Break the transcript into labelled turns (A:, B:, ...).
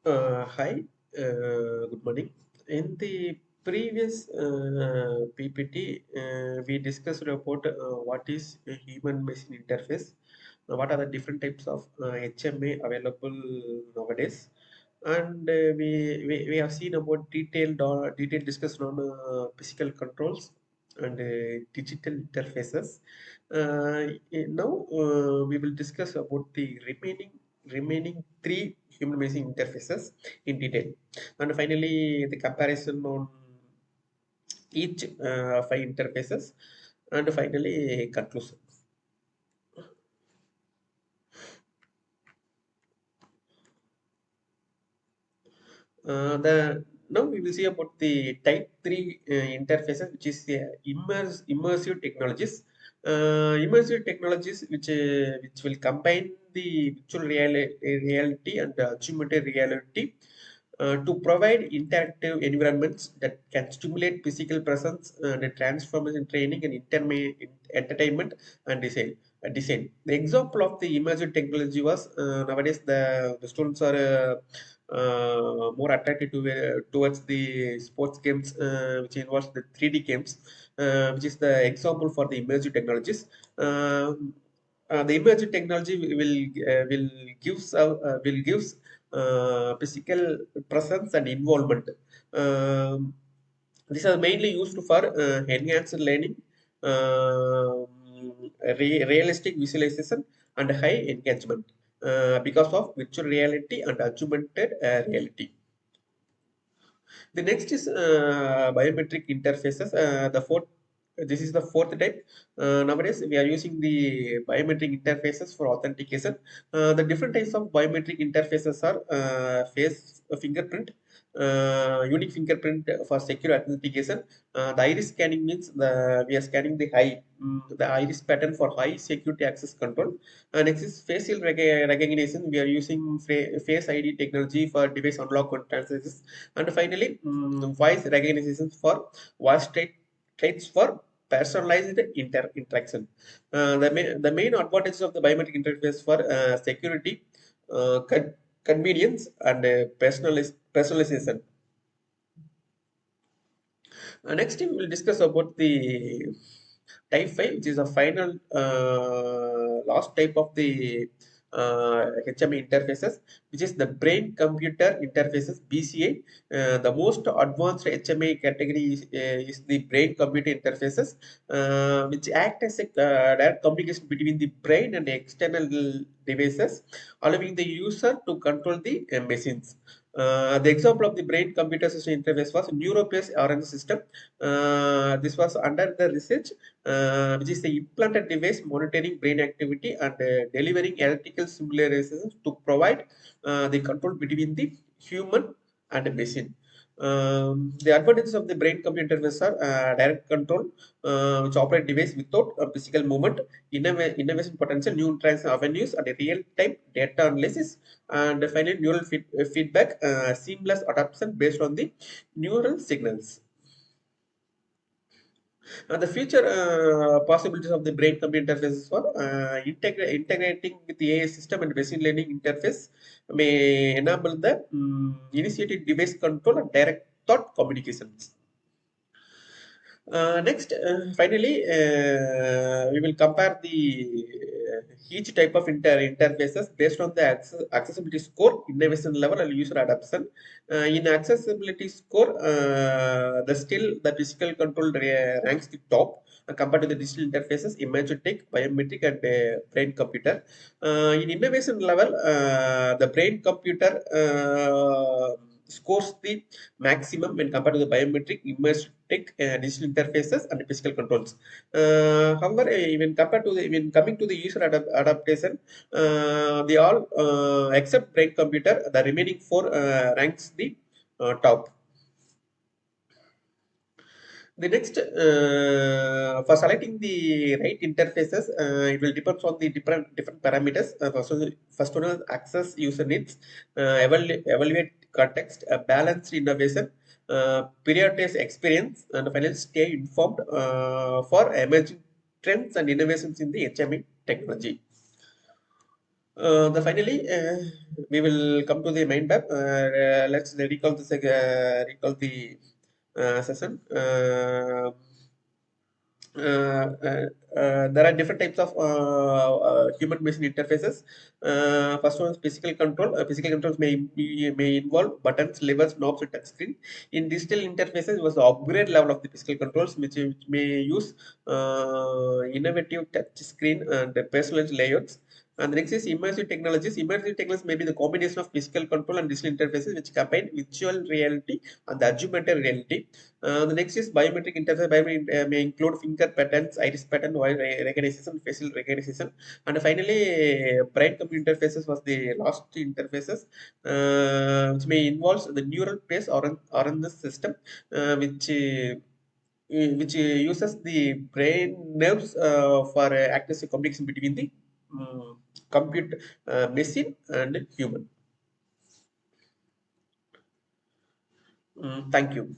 A: Hi, good morning. In the previous PPT, we discussed about what is a human-machine interface, what are the different types of HMA available nowadays, and we have seen about detailed discussion on physical controls and digital interfaces. Now we will discuss about the remaining three human machine interfaces in detail, and finally the comparison on each five interfaces, and finally conclusion. The Now we will see about the type 3 interfaces, which is immersive technologies. Immersive technologies which will combine the reality and augmented reality to provide interactive environments that can stimulate physical presence and transformation training and entertainment and design. The example of the immersive technology was nowadays the students are more attracted towards the sports games, which involves the 3D games, which is the example for the immersive technologies. The immersive technology will gives physical presence and involvement. Um, these are mainly used for enhanced learning, realistic visualization, and high engagement because of virtual reality and augmented reality. The next is biometric interfaces. This is the fourth type. Nowadays, we are using the biometric interfaces for authentication. The different types of biometric interfaces are face fingerprint, unique fingerprint for secure authentication. The iris scanning means we are scanning the the iris pattern for high security access control. Next is facial recognition. We are using face ID technology for device unlock and transactions. And finally, voice recognition for voice traits for personalized interaction. The main advantages of the biometric interface for security, convenience, and personalization. Next, we will discuss about the type 5, which is a final last type of the HMI interfaces, which is the brain computer interfaces BCA. The most advanced HMI category is the brain computer interfaces, which act as a direct communication between the brain and external devices, allowing the user to control the machines. The example of the brain computer system interface was NeuroPace RN system. This was under the research, which is the implanted device monitoring brain activity and delivering electrical simulations to provide the control between the human and the machine. The advantages of the brain computer interface are direct control, which operate device without physical movement, innovation potential, new interaction avenues, and real-time data analysis, and finally neural feedback, seamless adaptation based on the neural signals. The future possibilities of the brain computer interfaces for integrating with the AI system and machine learning interface may enable the initiated device control and direct thought communications. Finally, we will compare the each type of interfaces based on the accessibility score, innovation level, and user adoption. In accessibility score, the physical control ranks the top compared to the digital interfaces, imagetic, biometric, and brain computer. In innovation level, the brain computer scores the maximum when compared to the biometric, immersive digital interfaces and physical controls. However, when coming to the user adaptation, they all except brain computer, the remaining four ranks the top. The next, for selecting the right interfaces, it will depend on the different parameters. First one is access user needs, evaluate context, balanced innovation, prioritize experience, and finally stay informed for emerging trends and innovations in the HMI technology. The finally, we will come to the main tab. Let's recall the session. There are different types of human machine interfaces. First one is physical control. Physical controls may involve buttons, levers, knobs, and touch screen. In digital interfaces, was the upgrade level of the physical controls, which may use innovative touch screen and personalized layouts. And the next is immersive technologies. Immersive technologies may be the combination of physical control and digital interfaces which combine virtual reality and the augmented reality. The next is biometric interface. Biometric may include finger patterns, iris pattern, voice recognition, facial recognition, and finally, brain computer interfaces was the last interfaces, which may involve the neural base or in the system, which uses the brain nerves for access communication between the computer machine and human. Thank you.